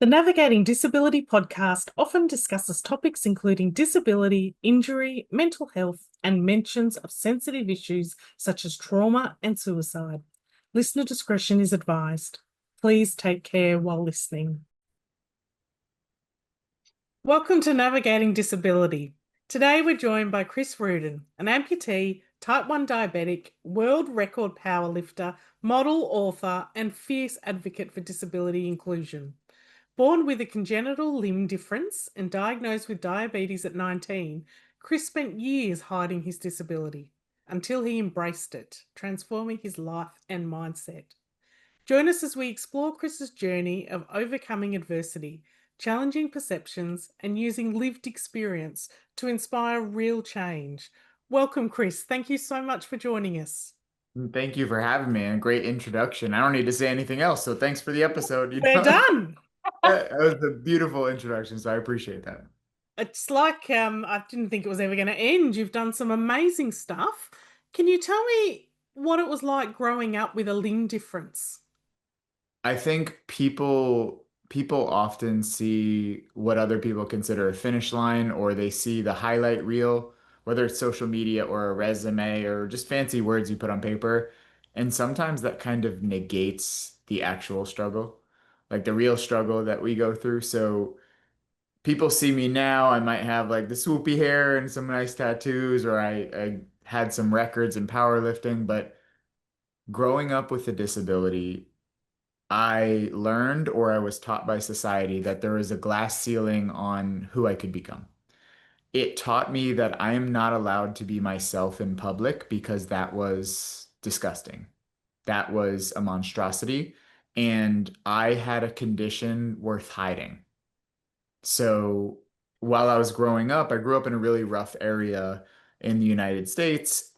The Navigating Disability podcast often discusses topics including disability, injury, mental health, and mentions of sensitive issues such as trauma and suicide. Listener discretion is advised. Please take care while listening. Welcome to Navigating Disability. Today we're joined by Chris Ruden, an amputee, type 1 diabetic, world record powerlifter, model, author, and fierce advocate for disability inclusion. Born with a congenital limb difference and diagnosed with diabetes at 19, Chris spent years hiding his disability until he embraced it, transforming his life and mindset. Join us as we explore Chris's journey of overcoming adversity, challenging perceptions, and using lived experience to inspire real change. Welcome, Chris. Thank you so much for joining us. Thank you for having me and great introduction. I don't need to say anything else, so thanks for the episode. We're done. That was a beautiful introduction, so I appreciate that. It's like I didn't think it was ever going to end. You've done some amazing stuff. Can you tell me what it was like growing up with a limb difference? I think people often see what other people consider a finish line, or they see the highlight reel, whether it's social media or a resume or just fancy words you put on paper. And sometimes that kind of negates the actual struggle, like the real struggle that we go through. So people see me now, I might have like the swoopy hair and some nice tattoos, or I had some records in powerlifting, but growing up with a disability, I learned or I was taught by society that there is a glass ceiling on who I could become. It taught me that I am not allowed to be myself in public because that was disgusting. That was a monstrosity. And I had a condition worth hiding. So while I was growing up, I grew up in a really rough area in the United States.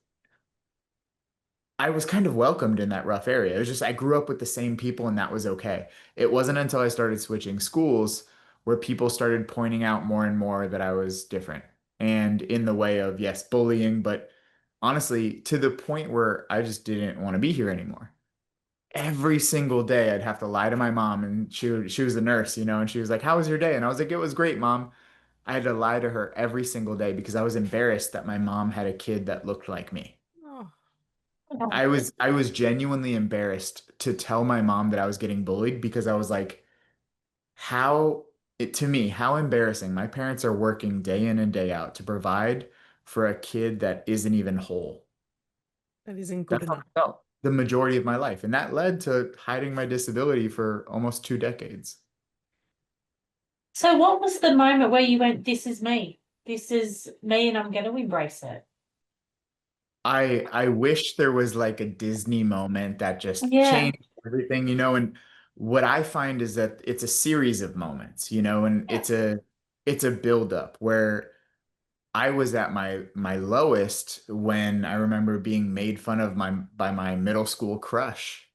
I was kind of welcomed in that rough area. It was just I grew up with the same people and that was okay. It wasn't until I started switching schools where people started pointing out more and more that I was different. And in the way of, yes, bullying, but honestly, to the point where I just didn't want to be here anymore. Every single day I'd have to lie to my mom, and she was a nurse, and she was like, "How was your day?" And I was like, "It was great, Mom." I had to lie to her every single day because I was embarrassed that my mom had a kid that looked like me. Oh, I was genuinely embarrassed to tell my mom that I was getting bullied because I was like, to me, how embarrassing. My parents are working day in and day out to provide for a kid that isn't even whole. that isn't good That's how enough. I felt the majority of my life. And that led to hiding my disability for almost 2 decades. So what was the moment where you went, this is me. This is me and I'm going to embrace it. I wish there was like a Disney moment that just Yeah. changed everything. And what I find is that it's a series of moments, and Yeah. it's a buildup where I was at my lowest when I remember being made fun of by my middle school crush.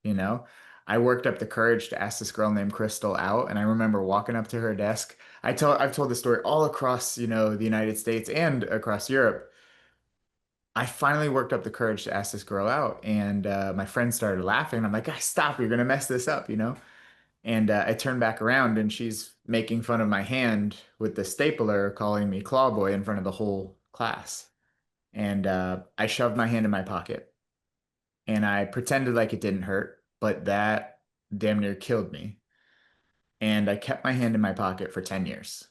I worked up the courage to ask this girl named Crystal out, and I remember walking up to her desk. I've told the story all across the United States and across Europe. I finally worked up the courage to ask this girl out, and my friend started laughing. I'm like, "Guys, stop! You're gonna mess this up." And I turned back around, and she's making fun of my hand with the stapler, calling me claw boy in front of the whole class. And I shoved my hand in my pocket, and I pretended like it didn't hurt, but that damn near killed me. And I kept my hand in my pocket for 10 years.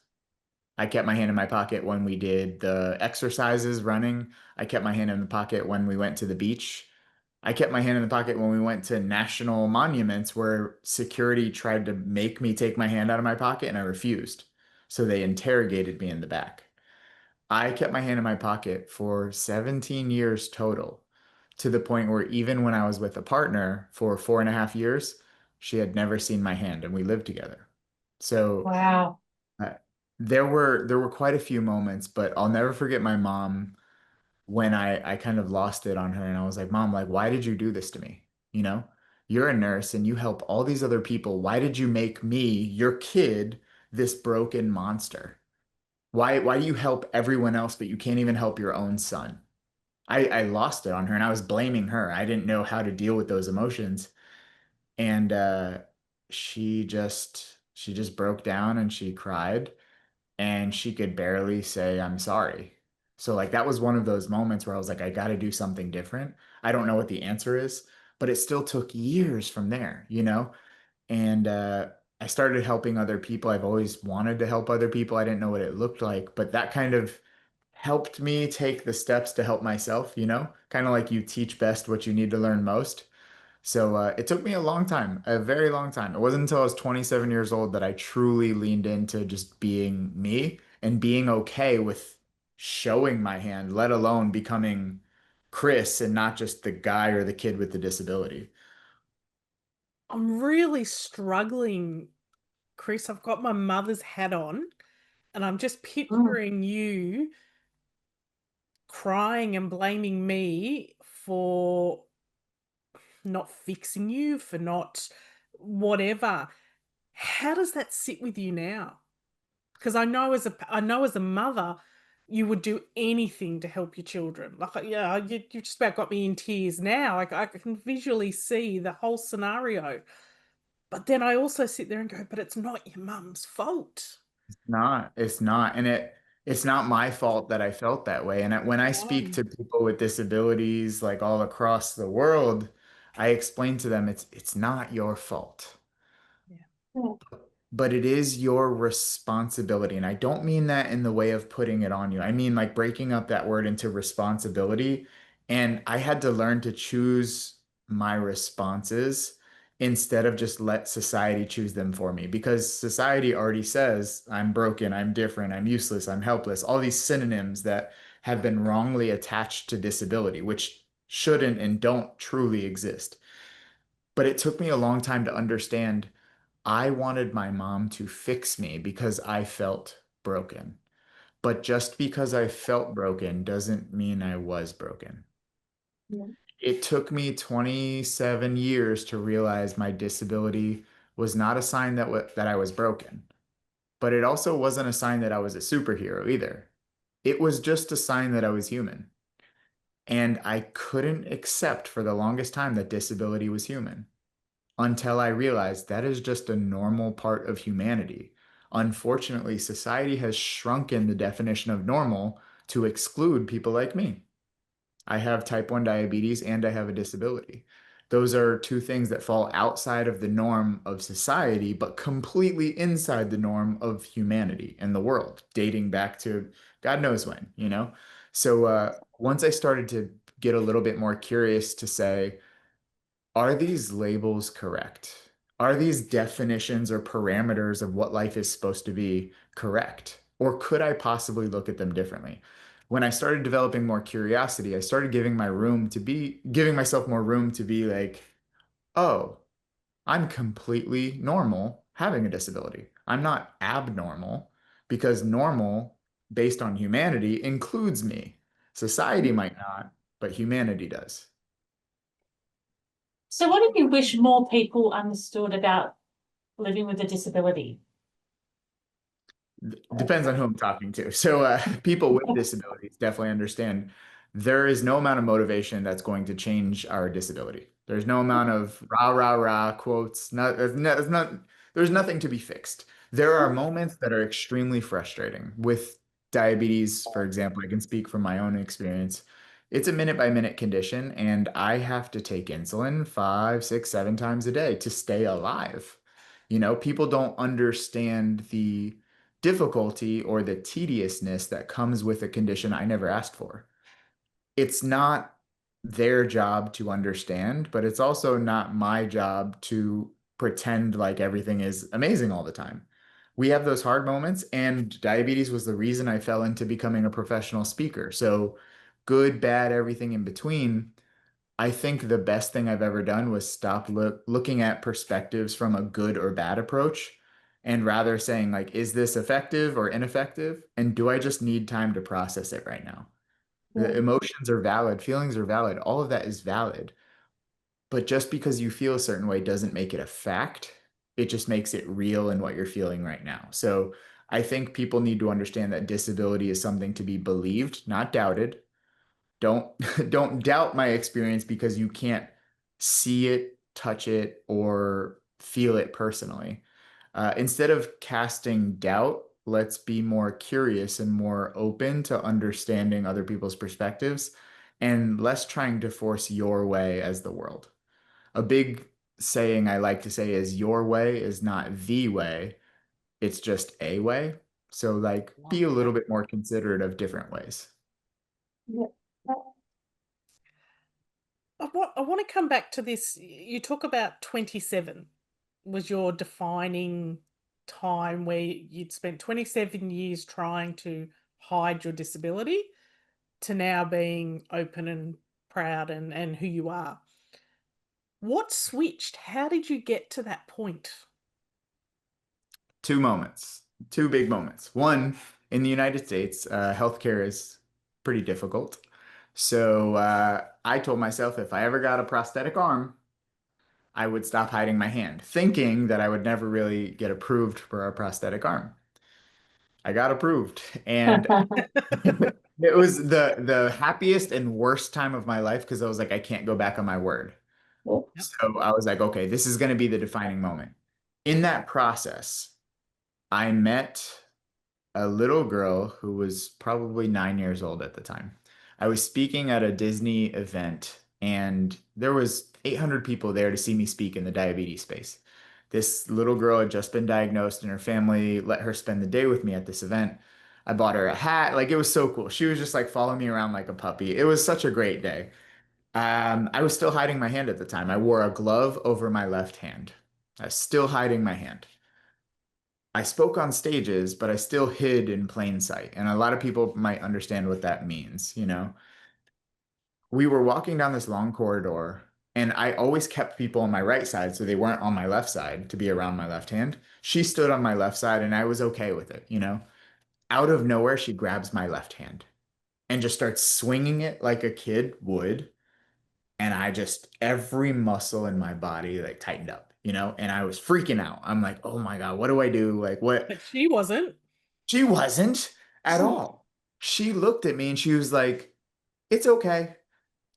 I kept my hand in my pocket when we did the exercises running. I kept my hand in the pocket when we went to the beach. I kept my hand in the pocket when we went to national monuments where security tried to make me take my hand out of my pocket and I refused. So they interrogated me in the back. I kept my hand in my pocket for 17 years total, to the point where even when I was with a partner for 4.5 years, she had never seen my hand and we lived together. So Wow. uh, there were quite a few moments, but I'll never forget my mom when I kind of lost it on her and I was like, "Mom, like, why did you do this to me? You know, you're a nurse and you help all these other people. Why did you make me, your kid, this broken monster? Why do you help everyone else, but you can't even help your own son?" I lost it on her and I was blaming her. I didn't know how to deal with those emotions. And she she just broke down and she cried and she could barely say, I'm sorry. So like that was one of those moments where I was like, I got to do something different. I don't know what the answer is, but it still took years from there, you know? And I started helping other people. I've always wanted to help other people. I didn't know what it looked like, but that kind of helped me take the steps to help myself, you know? Kind of like you teach best what you need to learn most. So it took me a long time, a very long time. It wasn't until I was 27 years old that I truly leaned into just being me and being okay with showing my hand, let alone becoming Chris and not just the guy or the kid with the disability. I'm really struggling, Chris. I've got my mother's hat on, and I'm just Mm. picturing you crying and blaming me for not fixing you, for not whatever. How does that sit with you now? Because I know as a mother, you would do anything to help your children. Like, yeah, you just about got me in tears now. Like, I can visually see the whole scenario. But then I also sit there and go, but it's not your mum's fault. Not, it's not. And it's not my fault that I felt that way. And when I speak No. to people with disabilities like all across the world, I explain to them it's not your fault. Yeah. Yeah. But it is your responsibility. And I don't mean that in the way of putting it on you. I mean like breaking up that word into responsibility. And I had to learn to choose my responses instead of just let society choose them for me because society already says I'm broken, I'm different, I'm useless, I'm helpless, all these synonyms that have been wrongly attached to disability, which shouldn't and don't truly exist. But it took me a long time to understand I wanted my mom to fix me because I felt broken. But just because I felt broken doesn't mean I was broken. Yeah. It took me 27 years to realize my disability was not a sign that I was broken, but it also wasn't a sign that I was a superhero either. It was just a sign that I was human. And I couldn't accept for the longest time that disability was human, until I realized that is just a normal part of humanity. Unfortunately, society has shrunken the definition of normal to exclude people like me. I have type 1 diabetes and I have a disability. Those are two things that fall outside of the norm of society, but completely inside the norm of humanity and the world, dating back to God knows when, you know? So once I started to get a little bit more curious to say, are these labels correct? Are these definitions or parameters of what life is supposed to be correct? Or could I possibly look at them differently? When I started developing more curiosity, I started giving myself more room to be like, oh, I'm completely normal having a disability. I'm not abnormal because normal, based on humanity, includes me. Society might not, but humanity does. So, what do you wish more people understood about living with a disability? Depends on who I'm talking to. So, people with disabilities definitely understand there is no amount of motivation that's going to change our disability. There's no amount of rah, rah, rah quotes. There's nothing to be fixed. There are moments that are extremely frustrating. With diabetes, for example, I can speak from my own experience. It's a minute by minute condition, and I have to take insulin 5, 6, 7 times a day to stay alive. You know, people don't understand the difficulty or the tediousness that comes with a condition I never asked for. It's not their job to understand, but it's also not my job to pretend like everything is amazing all the time. We have those hard moments, and diabetes was the reason I fell into becoming a professional speaker. So, good, bad, everything in between. I think the best thing I've ever done was stop looking at perspectives from a good or bad approach and rather saying like, is this effective or ineffective? And do I just need time to process it right now? The Yeah. emotions are valid, feelings are valid, all of that is valid. But just because you feel a certain way doesn't make it a fact. It just makes it real in what you're feeling right now. So I think people need to understand that disability is something to be believed, not doubted. Don't don't doubt my experience because you can't see it, touch it, or feel it personally. Instead of casting doubt, let's be more curious and more open to understanding other people's perspectives and less trying to force your way as the world. A big saying I like to say is your way is not the way, it's just a way. So, like, be Love a little that. bit more considerate of different ways. Yeah. I want to come back to this. You talk about 27 was your defining time where you'd spent 27 years trying to hide your disability to now being open and proud and who you are. What switched? How did you get to that point? Two moments, two big moments. One, in the United States, healthcare is pretty difficult. So I told myself if I ever got a prosthetic arm, I would stop hiding my hand, thinking that I would never really get approved for a prosthetic arm. I got approved, and it was the happiest and worst time of my life because I was like, I can't go back on my word. Yep. So I was like, okay, this is going to be the defining moment. In that process, I met a little girl who was probably 9 years old at the time. I was speaking at a Disney event, and there was 800 people there to see me speak in the diabetes space. This little girl had just been diagnosed, and her family let her spend the day with me at this event. I bought her a hat. Like, it was so cool. She was just like following me around like a puppy. It was such a great day. I was still hiding my hand at the time. I wore a glove over my left hand. I was still hiding my hand. I spoke on stages, but I still hid in plain sight. And a lot of people might understand what that means, you know? We were walking down this long corridor, and I always kept people on my right side so they weren't on my left side to be around my left hand. She stood on my left side, and I was okay with it, you know? Out of nowhere, she grabs my left hand and just starts swinging it like a kid would. And I just, every muscle in my body like tightened up, you know? And I was freaking out. I'm like, oh my God, what do I do? Like, what? But she wasn't. She wasn't at all. She looked at me and she was like, it's okay.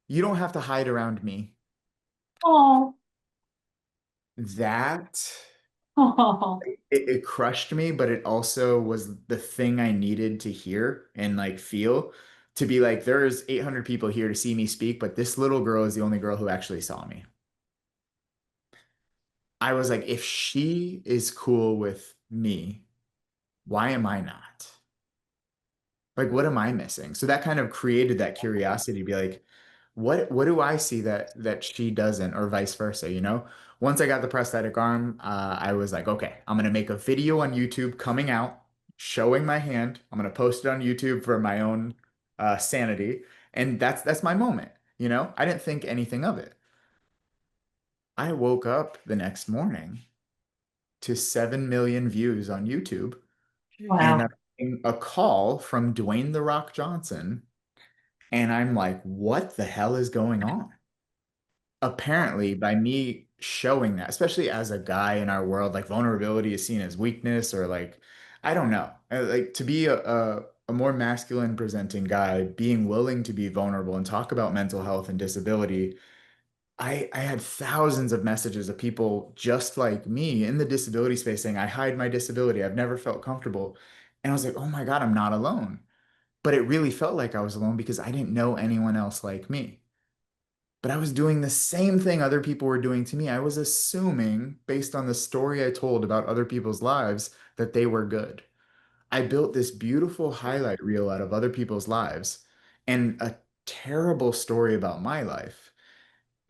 You don't have to hide around me. Oh, That oh, it crushed me, but it also was the thing I needed to hear and like feel to be like, there's 800 people here to see me speak, but this little girl is the only girl who actually saw me. I was like, if she is cool with me, why am I not? Like, what am I missing? So that kind of created that curiosity to be like, what do I see that she doesn't, or vice versa, you know? Once I got the prosthetic arm, I was like, okay, I'm gonna make a video on YouTube coming out, showing my hand. I'm gonna post it on YouTube for my own sanity, and that's my moment, you know? I didn't think anything of it. I woke up the next morning to 7 million views on YouTube, and wow. I'm getting a call from Dwayne The Rock Johnson. And I'm like, what the hell is going on? Apparently, by me showing that, especially as a guy in our world, like vulnerability is seen as weakness or like, I don't know. Like to be a more masculine presenting guy, being willing to be vulnerable and talk about mental health and disability. I had thousands of messages of people just like me in the disability space saying, I hide my disability. I've never felt comfortable. And I was like, oh my God, I'm not alone. But it really felt like I was alone because I didn't know anyone else like me. But I was doing the same thing other people were doing to me. I was assuming, based on the story I told about other people's lives, that they were good. I built this beautiful highlight reel out of other people's lives and a terrible story about my life.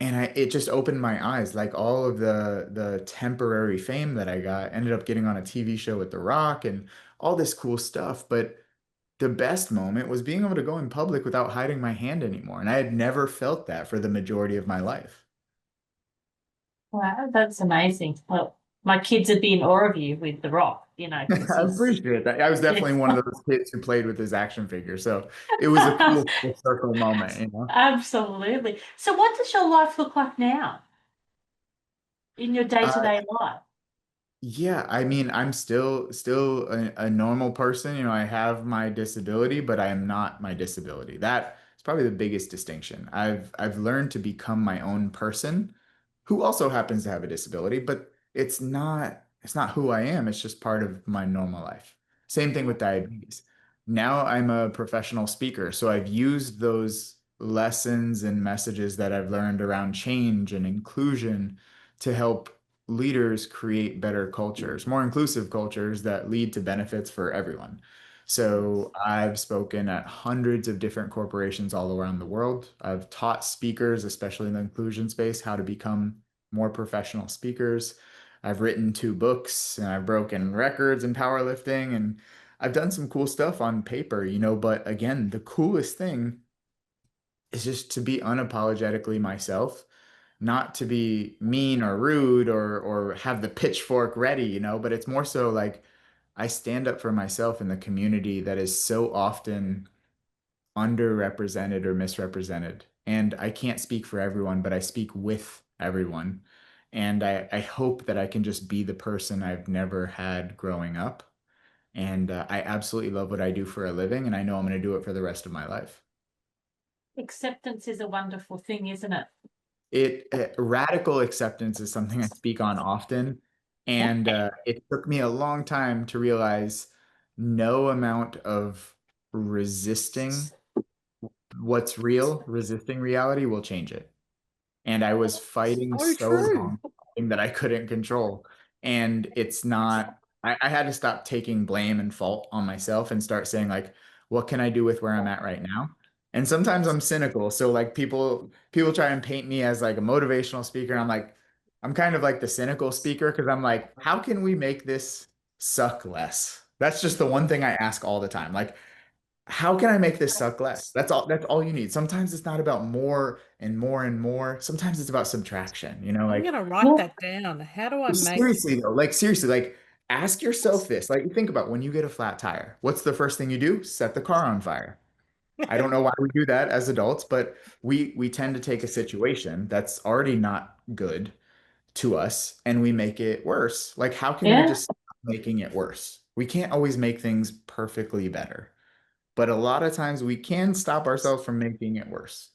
And it just opened my eyes. Like all of the temporary fame that I got, ended up getting on a TV show with The Rock and all this cool stuff. But the best moment was being able to go in public without hiding my hand anymore. And I had never felt that for the majority of my life. Wow, that's amazing. Well, my kids would be in awe of you with The Rock, because I appreciate that. I was definitely it's one of those kids who played with his action figure. So it was a cool full circle moment, you know? absolutely. So what does your life look like now in your Uh, day-to-day life? yeah, I mean, I'm still a normal person. You know, I have my disability, but I am not my disability. That is probably the biggest distinction. I've learned to become my own person who also happens to have a disability, but it's not. it's not who I am. It's just part of my normal life. Same thing with diabetes. Now I'm a professional speaker, so I've used those lessons and messages that I've learned around change and inclusion to help leaders create better cultures, more inclusive cultures that lead to benefits for everyone. So I've spoken at hundreds of different corporations all around the world. I've taught speakers, especially in the inclusion space, how to become more professional speakers. I've written 2 books and I've broken records in powerlifting and I've done some cool stuff on paper, but again, the coolest thing is just to be unapologetically myself, not to be mean or rude or have the pitchfork ready, but it's more so like I stand up for myself in the community that is so often underrepresented or misrepresented. And I can't speak for everyone, but I speak with everyone. And I hope that I can just be the person I've never had growing up. And I absolutely love what I do for a living, and I know I'm going to do it for the rest of my life. Acceptance is a wonderful thing, isn't it? Radical acceptance is something I speak on often, and it took me a long time to realize no amount of resisting what's real, resisting reality will change it. And I was fighting So so true. long for something that I couldn't control. And it's not, I had to stop taking blame and fault on myself and start saying, like, what can I do with where I'm at right now? And sometimes I'm cynical. So like people try and paint me as like a motivational speaker. And I'm like, I'm kind of like the cynical speaker because I'm like, how can we make this suck less? That's just the one thing I ask all the time. Like, how can I make this suck less? That's all you need. Sometimes it's not about more and more and more. Sometimes it's about subtraction, I'm like gonna write Yeah. that down. How do I make seriously though, like ask yourself this. Like think about when you get a flat tire. What's the first thing you do? Set the car on fire. I don't know why we do that as adults, but we tend to take a situation that's already not good to us and we make it worse. Like how can we Yeah. just stop making it worse? We can't always make things perfectly better. But a lot of times we can stop ourselves from making it worse.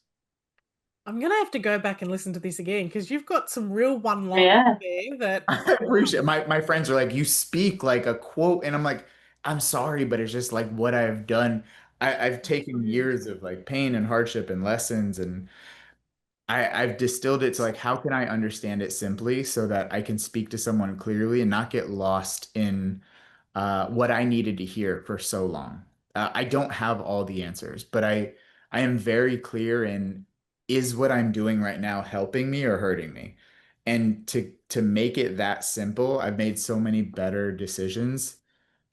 I'm gonna have to go back and listen to this again because you've got some real one-liners Yeah. there that I appreciate my friends are like, you speak like a quote, and I'm like, I'm sorry, but it's just like what I've done. I've taken years of like pain and hardship and lessons, and I've distilled it to like, how can I understand it simply so that I can speak to someone clearly and not get lost in what I needed to hear for so long. I don't have all the answers, but I am very clear in is what I'm doing right now helping me or hurting me? And to make it that simple, I've made so many better decisions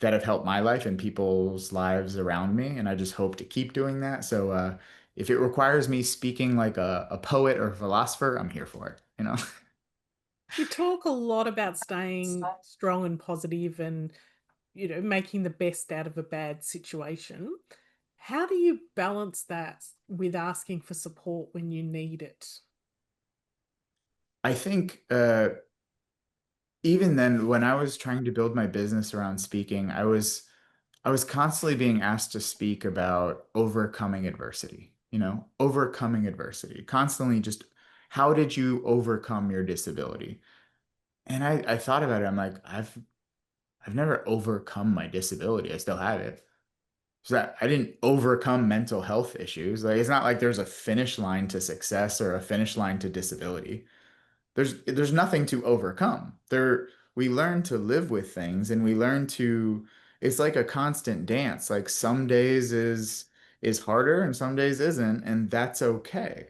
that have helped my life and people's lives around me, and I just hope to keep doing that. So if it requires me speaking like a poet or a philosopher, I'm here for it. you talk a lot about staying strong and positive and making the best out of a bad situation. How do you balance that with asking for support when you need it? I think even then, when I was trying to build my business around speaking, I was constantly being asked to speak about overcoming adversity, overcoming adversity, constantly just how did you overcome your disability? And I thought about it. I'm like, I've never overcome my disability. I still have it. So that I didn't overcome mental health issues. Like it's not like there's a finish line to success or a finish line to disability. There's nothing to overcome. We learn to live with things and we learn to it's like a constant dance. Like some days is harder and some days isn't, and that's okay.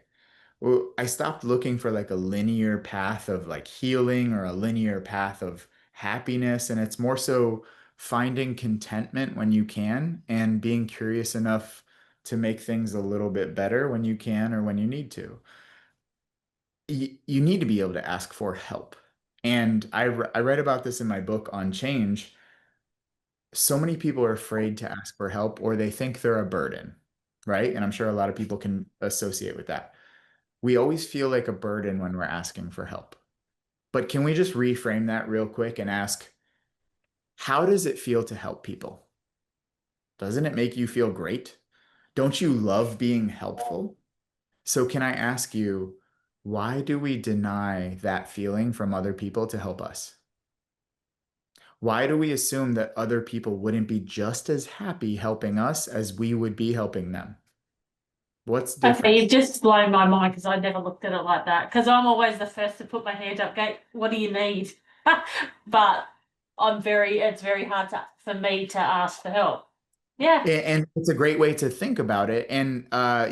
Well, I stopped looking for like a linear path of like healing or a linear path of happiness, and it's more so finding contentment when you can and being curious enough to make things a little bit better when you can or when you need to. You need to be able to ask for help. And I read about this in my book on change. So many people are afraid to ask for help or they think they're a burden, right? And I'm sure a lot of people can associate with that. We always feel like a burden when we're asking for help. But can we just reframe that real quick and ask, how does it feel to help people? Doesn't it make you feel great? Don't you love being helpful? So, can I ask you, why do we deny that feeling from other people to help us? Why do we assume that other people wouldn't be just as happy helping us as we would be helping them? What's Okay, different? you've just blown my mind because I never looked at it like that. Because I'm always the first to put my hand up, go, what do you need? But it's very hard for me to ask for help. Yeah, And it's a great way to think about it. And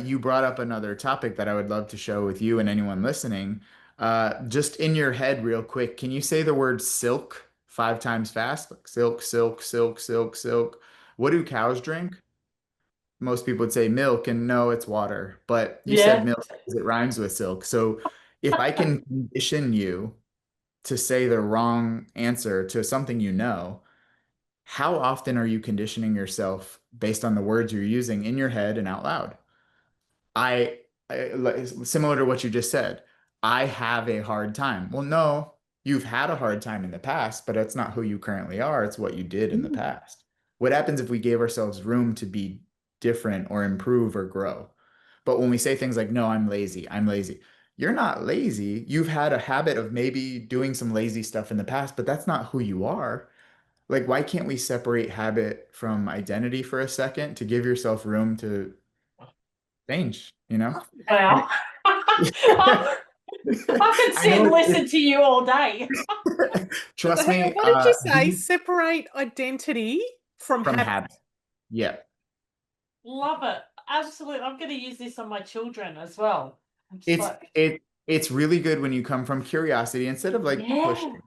you brought up another topic that I would love to show with you and anyone listening. Just in your head, real quick, can you say the word silk 5 times fast? Like silk, silk, silk, silk, silk. What do cows drink? Most people would say milk, and no, it's water. But you said yeah. milk because it rhymes with silk. So if I can condition you to say the wrong answer to something you know, how often are you conditioning yourself based on the words you're using in your head and out loud? I, similar to what you just said, I have a hard time. Well, no, you've had a hard time in the past, but that's not who you currently are. It's what you did in the Mm. past. What happens if we gave ourselves room to be different or improve or grow? But when we say things like, no, I'm lazy, you're not lazy. You've had a habit of maybe doing some lazy stuff in the past, but that's not who you are. Like, why can't we separate habit from identity for a second to give yourself room to change, you know? And Wow. I could I sit know and listen to you all day. trust Hang on, me, what did you say? Separate identity from from habit. habit. Yeah. Love it. Absolutely. I'm going to use this on my children as well. I'm just It's like, it's really good when you come from curiosity instead of like yeah. pushing.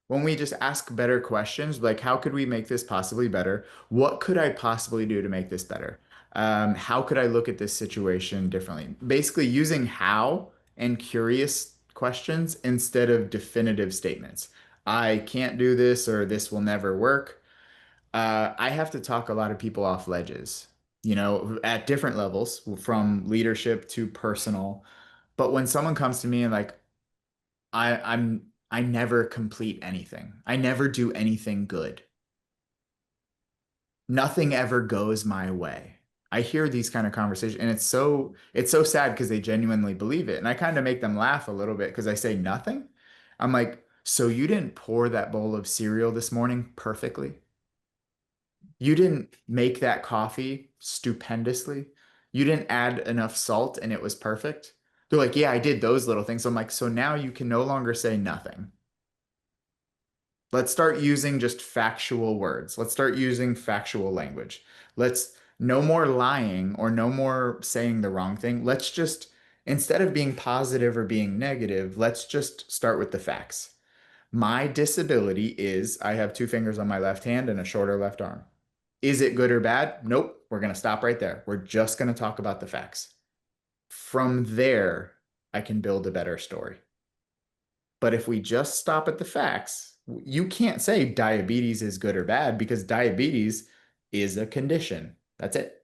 When we just ask better questions, like how could we make this possibly better? What could I possibly do to make this better? How could I look at this situation differently? Basically, using how and curious questions instead of definitive statements. I can't do this or this will never work. I have to talk a lot of people off ledges, at different levels, from leadership to personal. But when someone comes to me and like, I never complete anything. I never do anything good. Nothing ever goes my way. I hear these kind of conversations and it's so sad because they genuinely believe it. And I kind of make them laugh a little bit because I say nothing. I'm like, so you didn't pour that bowl of cereal this morning perfectly? You didn't make that coffee stupendously? You didn't add enough salt and it was perfect? They're like, yeah, I did those little things. So I'm like, so now you can no longer say nothing. Let's start using just factual words. Let's start using factual language. Let's no more lying or no more saying the wrong thing. Let's just, instead of being positive or being negative, let's just start with the facts. My disability is I have 2 fingers on my left hand and a shorter left arm. Is it good or bad? Nope. We're going to stop right there. We're just going to talk about the facts. From there, I can build a better story. But if we just stop at the facts, you can't say diabetes is good or bad because diabetes is a condition. That's it.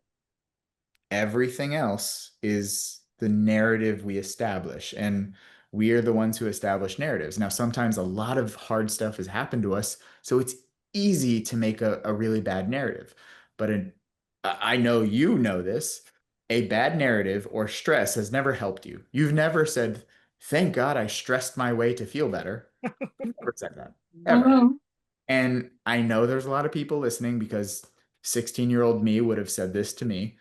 Everything else is the narrative we establish, and we are the ones who establish narratives. Now, sometimes a lot of hard stuff has happened to us, so it's easy to make a really bad narrative. But I know you know this. A bad narrative or stress has never helped you. You've never said, thank God I stressed my way to feel better. You've never said that, ever. Mhm. And I know there's a lot of people listening because 16-year-old me would have said this to me.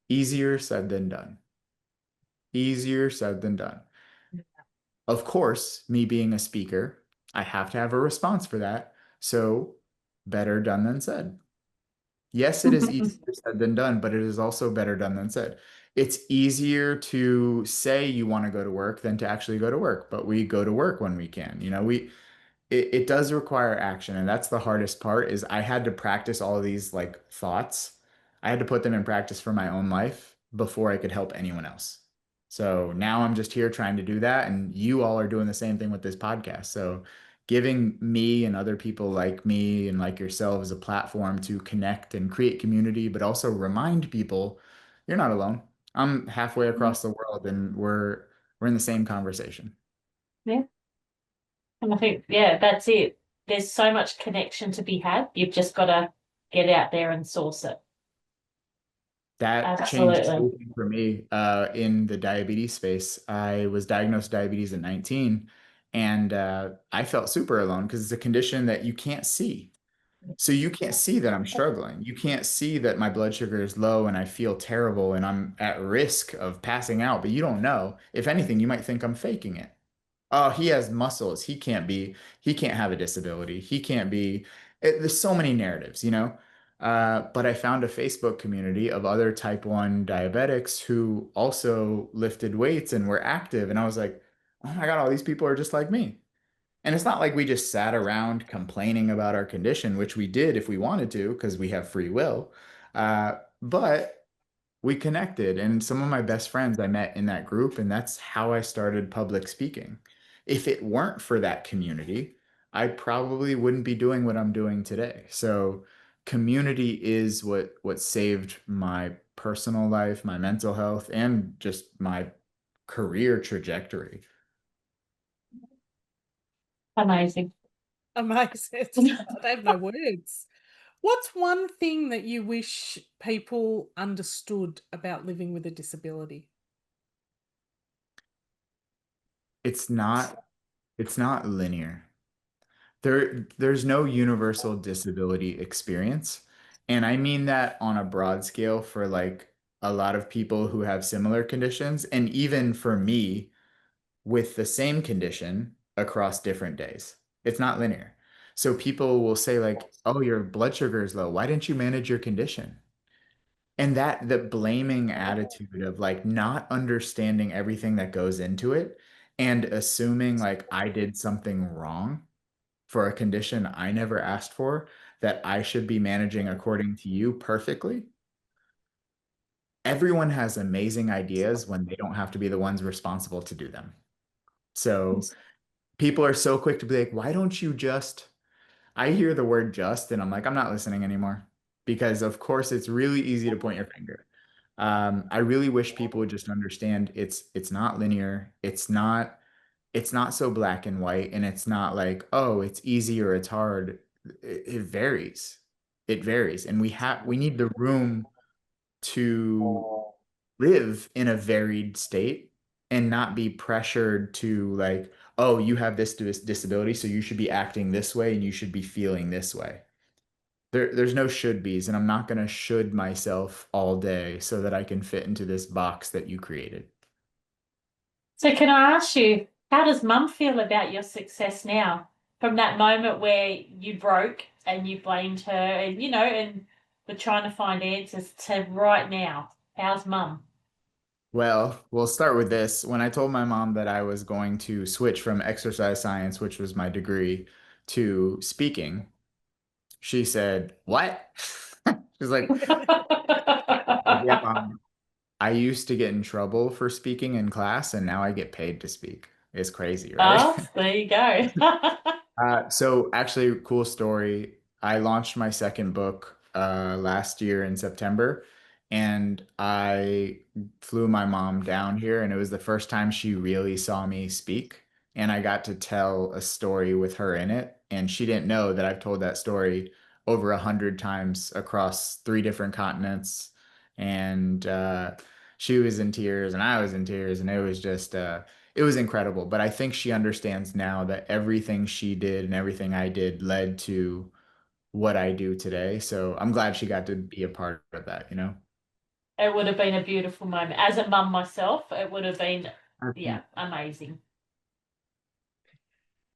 Easier said than done. Easier said than done. Of course, me being a speaker, I have to have a response for that. So, better done than said. Yes, it is easier said than done, but it is also better done than said. It's easier to say you want to go to work than to actually go to work, but we go to work when we can. It does require action, and that's the hardest part is I had to practice all of these like thoughts. I had to put them in practice for my own life before I could help anyone else. So now I'm just here trying to do that, and you all are doing the same thing with this podcast. So giving me and other people like me and like yourselves a platform to connect and create community, but also remind people you're not alone. I'm halfway across the world and we're in the same conversation. Yeah. And I think, yeah, that's it. There's so much connection to be had. You've just got to get out there and source it. That changed Absolutely. everything for me in the diabetes space. I was diagnosed with diabetes at 19, and I felt super alone because it's a condition that you can't see. So you can't see that I'm struggling. You can't see that my blood sugar is low and I feel terrible and I'm at risk of passing out, but you don't know. If anything, you might think I'm faking it. Oh, he has muscles. He can't have a disability. He can't be, there's so many narratives, you know? But I found a Facebook community of other type 1 diabetics who also lifted weights and were active. And I was like, oh my God, all these people are just like me. And it's not like we just sat around complaining about our condition, which we did if we wanted to, because we have free will. But we connected, and some of my best friends I met in that group, and that's how I started public speaking. If it weren't for that community, I probably wouldn't be doing what I'm doing today. So community is what saved my personal life, my mental health, and just my career trajectory. Amazing. Amazing. I have no words. What's one thing that you wish people understood about living with a disability? It's not it's not linear. There's no universal disability experience. And I mean that on a broad scale for like a lot of people who have similar conditions, and even for me with the same condition across different days. It's not linear. So people will say like, "Oh, your blood sugar is low. Why didn't you manage your condition?" And that the blaming attitude of like not understanding everything that goes into it and assuming like I did something wrong for a condition I never asked for that I should be managing according to you perfectly. Everyone has amazing ideas when they don't have to be the ones responsible to do them. So people are so quick to be like, why don't you just? I hear the word just and I'm like, I'm not listening anymore because, of course, it's really easy to point your finger. I really wish people would just understand it's not linear. It's not so black and white, and it's not like, oh, it's easy or it's hard. It varies. It varies. And we need the room to live in a varied state and not be pressured to like, oh, you have this disability, so you should be acting this way and you should be feeling this way. There's no should be's, and I'm not gonna should myself all day so that I can fit into this box that you created. So can I ask you, how does mum feel about your success now? From that moment where you broke and you blamed her and and were trying to find answers to right now. How's mum? Well, we'll start with this. When I told my mom that I was going to switch from exercise science, which was my degree, to speaking, she said, "What?" She's like, "Yeah, mom, I used to get in trouble for speaking in class, and now I get paid to speak. It's crazy, right?" Oh, there you go. So actually, cool story. I launched my second book last year in September, and I flew my mom down here, and it was the first time she really saw me speak, and I got to tell a story with her in it, and she didn't know that I've told that story over 100 times across 3 different continents, and she was in tears, and I was in tears, and it was incredible. But I think she understands now that everything she did and everything I did led to what I do today. So I'm glad she got to be a part of that, you know? It would have been a beautiful moment. As a mum myself, it would have been, Mhm. yeah, amazing.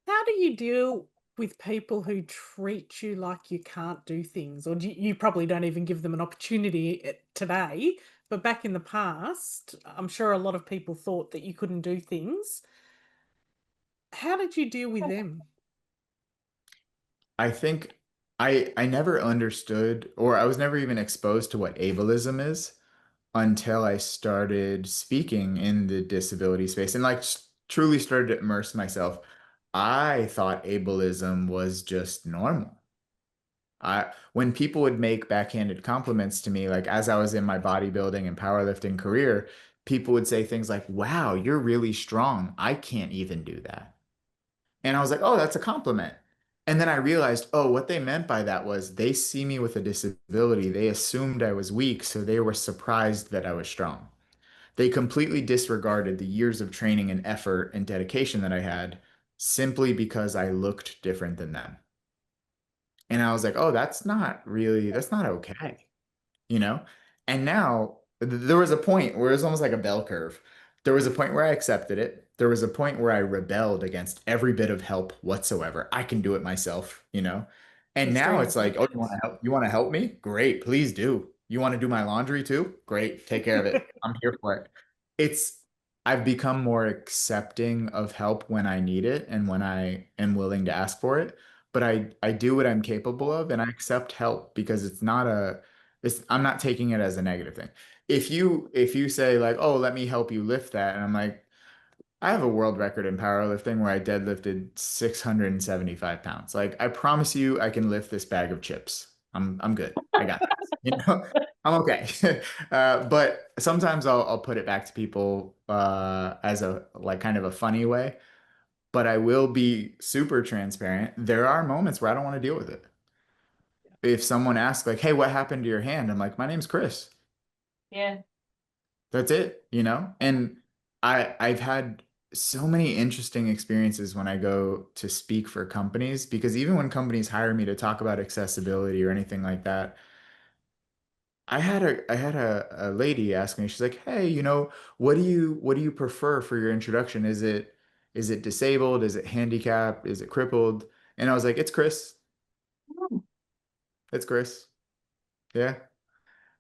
How do you deal with people who treat you like you can't do things, or you probably don't even give them an opportunity today, but back in the past, I'm sure a lot of people thought that you couldn't do things. How did you deal with them? I think I never understood, or I was never even exposed to what ableism is until I started speaking in the disability space and like truly started to immerse myself. I thought ableism was just normal. When people would make backhanded compliments to me, like as I was in my bodybuilding and powerlifting career, people would say things like, "Wow, you're really strong. I can't even do that." And I was like, "Oh, that's a compliment." And then I realized, oh, what they meant by that was they see me with a disability. They assumed I was weak, so they were surprised that I was strong. They completely disregarded the years of training and effort and dedication that I had simply because I looked different than them. And I was like, oh, that's not okay, you know? And now there was a point where it was almost like a bell curve. There was a point where I accepted it. There was a point where I rebelled against every bit of help whatsoever. I can do it myself, you know? And now Extreme it's like, oh, you want avoidance. to help? You want to help me? Great, please do. You want to do my laundry too? Great, take care of it. I'm here for it. It's I've become more accepting of help when I need it and when I am willing to ask for it. But I do what I'm capable of and I accept help because I'm not taking it as a negative thing. If you say like, "Oh, let me help you lift that," and I'm like, I have a world record in powerlifting where I deadlifted 675 pounds. Like, I promise you, I can lift this bag of chips. I'm good. I got this. I'm okay. But sometimes I'll put it back to people as a like kind of a funny way. But I will be super transparent. There are moments where I don't want to deal with it. If someone asks like, "Hey, what happened to your hand?" I'm like, "My name's Chris." Yeah. That's it, you know? And I've had so many interesting experiences when I go to speak for companies because even when companies hire me to talk about accessibility or anything like that, I had a lady ask me, she's like, "Hey, what do you prefer for your introduction? Is it disabled? Is it handicapped? Is it crippled?" And I was like, "It's Chris. Mm. It's Chris." Yeah.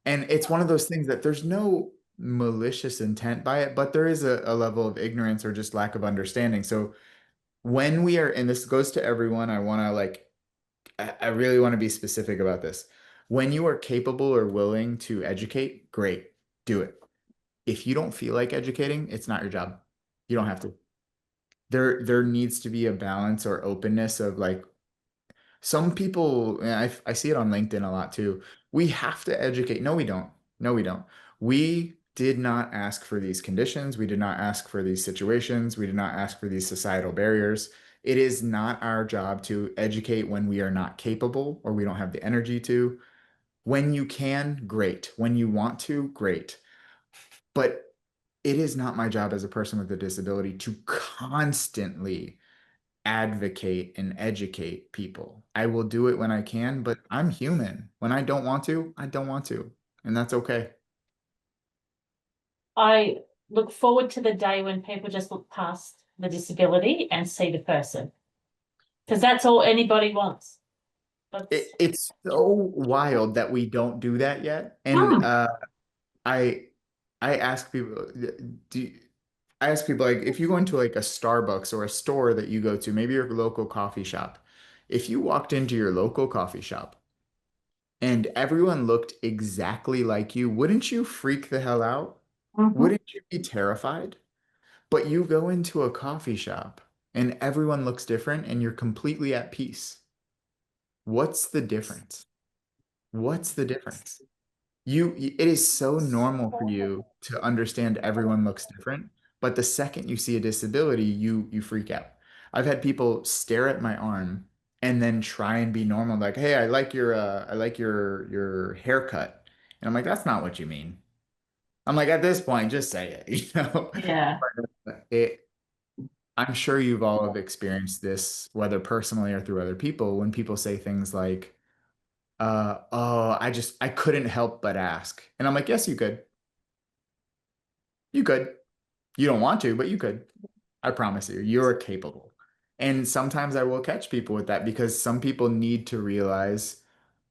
And it's one of those things that there's no malicious intent by it, but there is a level of ignorance or just lack of understanding. So when we are, and this goes to everyone, I want to like, I really want to be specific about this. When you are capable or willing to educate, great, do it. If you don't feel like educating, it's not your job. You don't have to. There needs to be a balance or openness of like some people, and I see it on LinkedIn a lot too. We have to educate. No, we don't. No, we don't. We did not ask for these conditions. We did not ask for these situations. We did not ask for these societal barriers. It is not our job to educate when we are not capable or we don't have the energy to. When you can, great. When you want to, great. But it is not my job as a person with a disability to constantly advocate and educate people. I will do it when I can, but I'm human. When I don't want to, I don't want to. And that's okay. I look forward to the day when people just look past the disability and see the person. Because that's all anybody wants. That's It's so wild that we don't do that yet. And Hmm. I I ask people, do I ask people like if you go into like a Starbucks or a store that you go to, maybe your local coffee shop, if you walked into your local coffee shop and everyone looked exactly like you, wouldn't you freak the hell out? Mhm. Wouldn't you be terrified? But you go into a coffee shop and everyone looks different and you're completely at peace. What's the difference? What's the difference? It is so normal for you to understand everyone looks different, but the second you see a disability, you freak out. I've had people stare at my arm and then try and be normal, like, "Hey, I like your haircut." And I'm like, "That's not what you mean." I'm like, at this point, just say it, you know? Yeah. It I'm sure you've all have experienced this, whether personally or through other people, when people say things like, oh, I couldn't help but ask. And I'm like, yes, you could. You could. You don't want to, but you could. I promise you, you're capable. And sometimes I will catch people with that because some people need to realize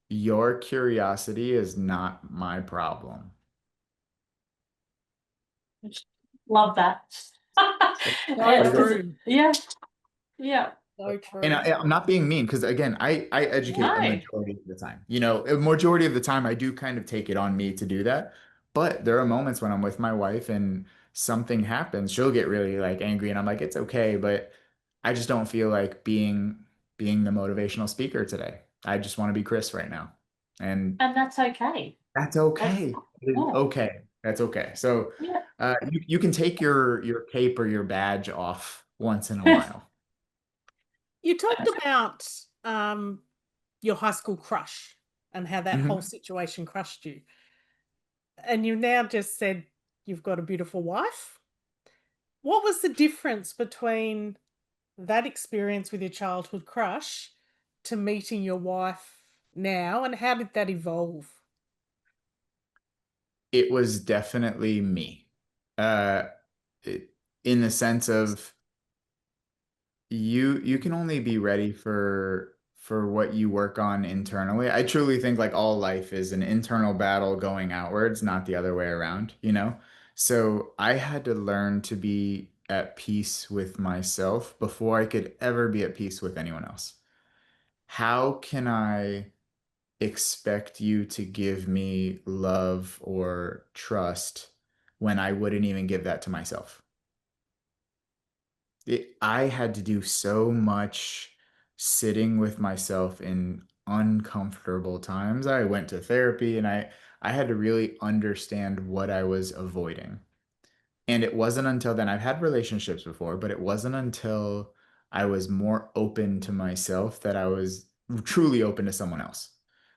your curiosity is not my problem. Love that. So Because true. yeah, yeah. So And true. I'm not being mean because again, I educate a No. majority of the time. A majority of the time I do kind of take it on me to do that. But there are moments when I'm with my wife and something happens, she'll get really like angry and I'm like, it's okay, but I just don't feel like being the motivational speaker today. I just want to be Chris right now. And And that's okay. that's That's okay. It is yeah. okay. That's okay. So Yeah. you can take your cape or your badge off once in a while. You talked about your high school crush and how that whole Mhm. situation crushed you. And you now just said you've got a beautiful wife. What was the difference between that experience with your childhood crush to meeting your wife now, and how did that evolve? It was definitely me. Uh, it, in the sense of you can only be ready for what you work on internally. I truly think like all life is an internal battle going outwards, not the other way around, you know? So I had to learn to be at peace with myself before I could ever be at peace with anyone else. How can I expect you to give me love or trust when I wouldn't even give that to myself? I had to do so much sitting with myself in uncomfortable times. I went to therapy and I had to really understand what I was avoiding. And it wasn't until then, I've had relationships before, but it wasn't until I was more open to myself that I was truly open to someone else.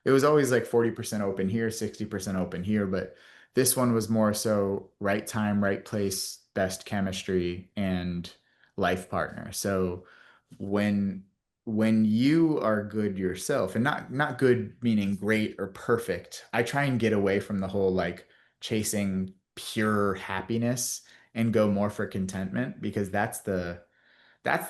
It was always like 40% open here, 60% open here, but this one was more so right time, right place, best chemistry, and life partner. So when when you are good yourself, and not good meaning great or perfect, I try and get away from the whole like chasing pure happiness and go more for contentment because that's the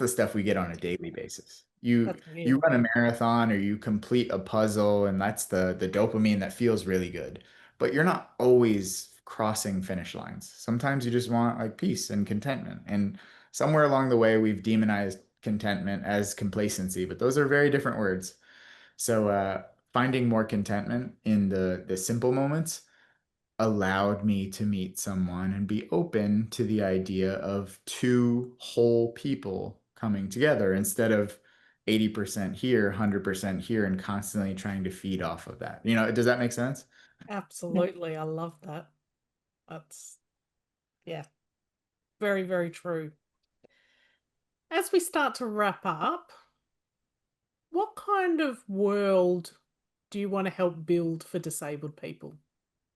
stuff we get on a daily basis. That's You real. run a marathon or you complete a puzzle and that's the dopamine that feels really good. But you're not always crossing finish lines. Sometimes you just want like peace and contentment. And somewhere along the way we've demonized contentment as complacency, but those are very different words. So finding more contentment in the simple moments allowed me to meet someone and be open to the idea of two whole people coming together instead of 80% here, 100% here, and constantly trying to feed off of that. You know, does that make sense? Absolutely. I love that. That's, yeah, very, very true. As we start to wrap up, what kind of world do you want to help build for disabled people,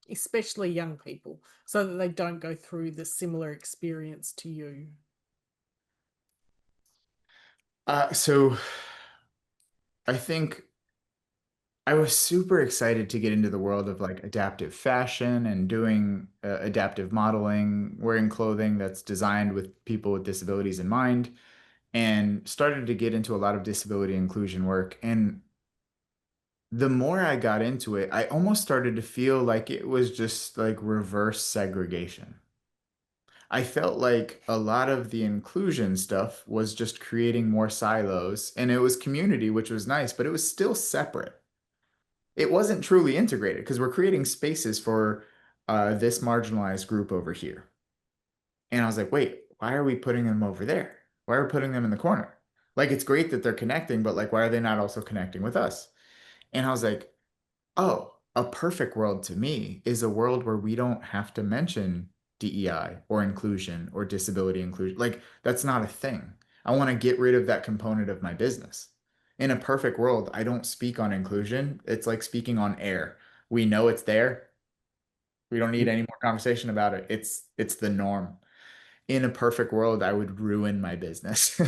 especially young people, so that they don't go through the similar experience to you? So I think I was super excited to get into the world of like adaptive fashion and doing adaptive modeling, wearing clothing that's designed with people with disabilities in mind, and started to get into a lot of disability inclusion work. And the more I got into it, I almost started to feel like it was just like reverse segregation. I felt like a lot of the inclusion stuff was just creating more silos, and it was community, which was nice, but it was still separate. It wasn't truly integrated because we're creating spaces for this marginalized group over here. And I was like, wait, why are we putting them over there? Why are we putting them in the corner? Like, it's great that they're connecting, but like, why are they not also connecting with us? And I was like, oh, a perfect world to me is a world where we don't have to mention DEI or inclusion or disability inclusion. Like, that's not a thing. I want to get rid of that component of my business. In a perfect world, I don't speak on inclusion. It's like speaking on air. We know it's there. We don't need any more conversation about it. It's the norm. In a perfect world, I would ruin my business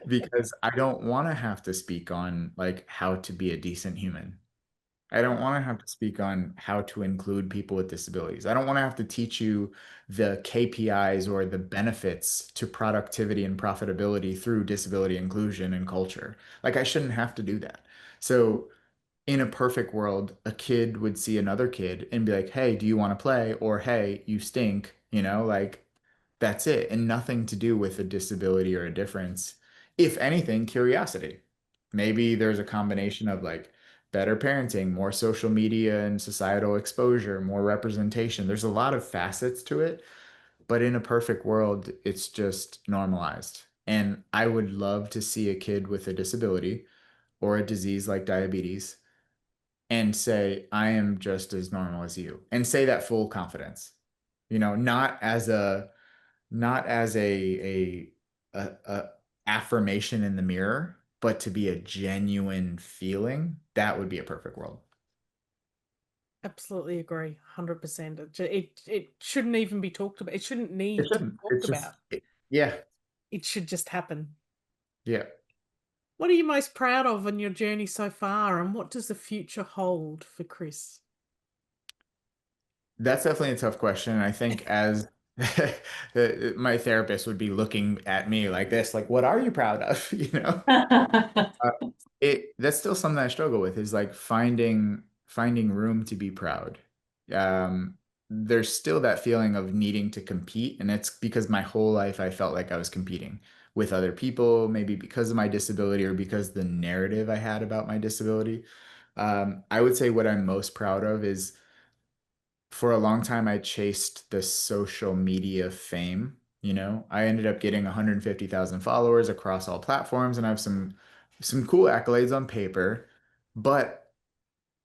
because I don't want to have to speak on like how to be a decent human. I don't want to have to speak on how to include people with disabilities. I don't want to have to teach you the KPIs or the benefits to productivity and profitability through disability inclusion and culture. Like, I shouldn't have to do that. So, in a perfect world, a kid would see another kid and be like, hey, do you want to play? Or, hey, you stink, you know, like that's it. And nothing to do with a disability or a difference. If anything, curiosity. Maybe there's a combination of like better parenting, more social media and societal exposure, more representation. There's a lot of facets to it, but in a perfect world, it's just normalized. And I would love to see a kid with a disability or a disease like diabetes and say, I am just as normal as you, and say that full confidence. You know, not as a affirmation in the mirror, but to be a genuine feeling, that would be a perfect world. Absolutely agree. 100%. It shouldn't even be talked about. It shouldn't It need to be shouldn't. talked It's just, about. yeah, It should just happen. yeah. What are you most proud of in your journey so far, and what does the future hold for Chris? That's definitely a tough question. I think as my therapist would be looking at me like this, like, what are you proud of? You know? Uh, that's still something I struggle with is like finding room to be proud. Um, there's still that feeling of needing to compete, and it's because my whole life I felt like I was competing with other people, maybe because of my disability or because the narrative I had about my disability. I would say what I'm most proud of is for a long time I chased the social media fame. You know, I ended up getting 150,000 followers across all platforms, and I have some cool accolades on paper. But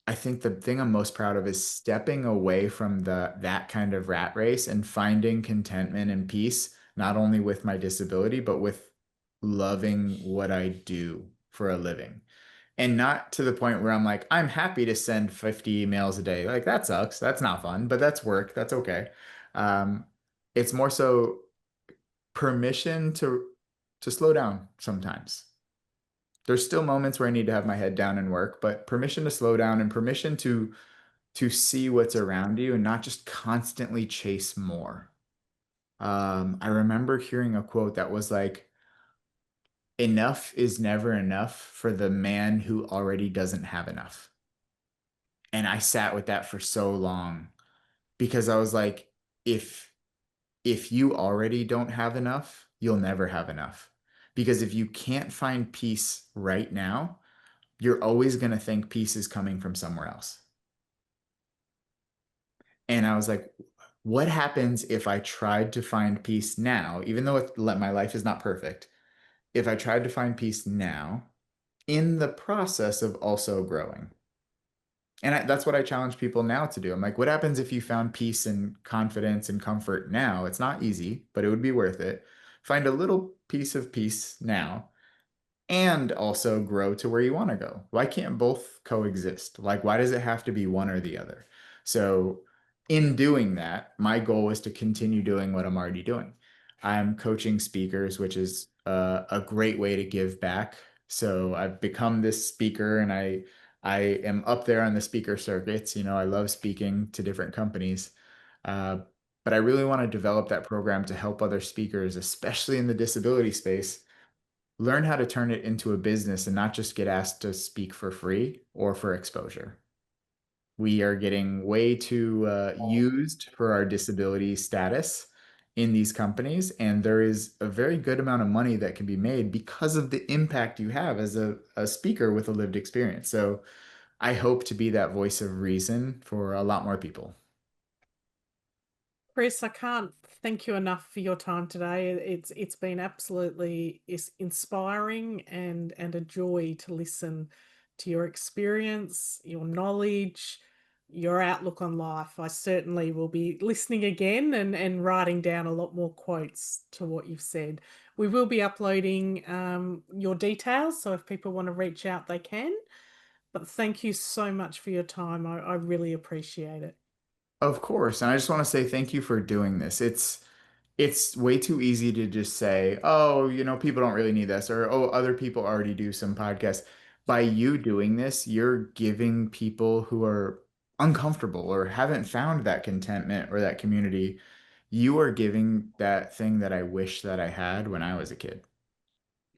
I think the thing I'm most proud of is stepping away from the that kind of rat race and finding contentment and peace, not only with my disability, but with loving what I do for a living. And not to the point where I'm like, I'm happy to send 50 emails a day. Like that sucks. That's not fun, but that's work. That's okay. Um, it's more so permission to slow down sometimes. There's still moments where I need to have my head down and work, but permission to slow down and permission to see what's around you and not just constantly chase more. I remember hearing a quote that was like, enough is never enough for the man who already doesn't have enough. And I sat with that for so long because I was like, if if you already don't have enough, you'll never have enough. Because if you can't find peace right now, you're always going to think peace is coming from somewhere else. And I was like, what happens if I tried to find peace now, even though my life is not perfect? If I tried to find peace now in the process of also growing? And that's what I challenge people now to do. I'm like, what happens if you found peace and confidence and comfort now? It's not easy, but it would be worth it. Find a little piece of peace now and also grow to where you want to go. Why can't both coexist? Like, why does it have to be one or the other? So, in doing that, my goal is to continue doing what I'm already doing. I'm coaching speakers, which is a great way to give back. So, I've become this speaker and I am up there on the speaker circuits. You know, I love speaking to different companies. Uh, but I really want to develop that program to help other speakers, especially in the disability space, learn how to turn it into a business and not just get asked to speak for free or for exposure. We are getting way too used for our disability status in these companies, and there is a very good amount of money that can be made because of the impact you have as a speaker with a lived experience. So I hope to be that voice of reason for a lot more people. Chris, I can't thank you enough for your time today. It's been absolutely inspiring and a joy to listen to your experience, your knowledge, your outlook on life. I certainly will be listening again and writing down a lot more quotes to what you've said. We will be uploading your details, so if people want to reach out, they can. But thank you so much for your time. I really appreciate it. Of course, and I just want to say thank you for doing this. It's way too easy to just say, oh, you know, people don't really need this, or oh, other people already do some podcasts. By you doing this, you're giving people who are uncomfortable or haven't found that contentment or that community, you are giving that thing that I wish that I had when I was a kid.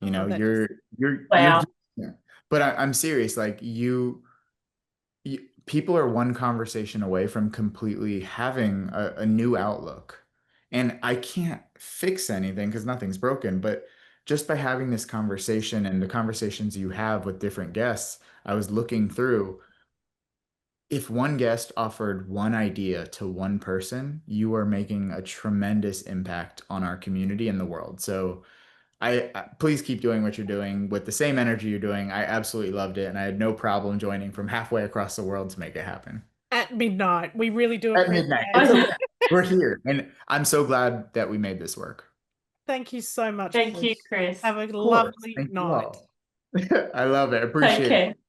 You Oh, know, that's you're, Wow. yeah. But I'm serious. Like people are one conversation away from completely having a new outlook. And I can't fix anything because nothing's broken. But just by having this conversation and the conversations you have with different guests, I was looking through. If one guest offered one idea to one person, you are making a tremendous impact on our community and the world. So please keep doing what you're doing with the same energy you're doing. I absolutely loved it, and I had no problem joining from halfway across the world to make it happen. at midnight. We really do At appreciate midnight. It's it. okay. We're here, and I'm so glad that we made this work. Thank you so much, Thank you, Chris. Chris. Have a Of course. lovely Thank you night. all. I love it. Take Appreciate it. care.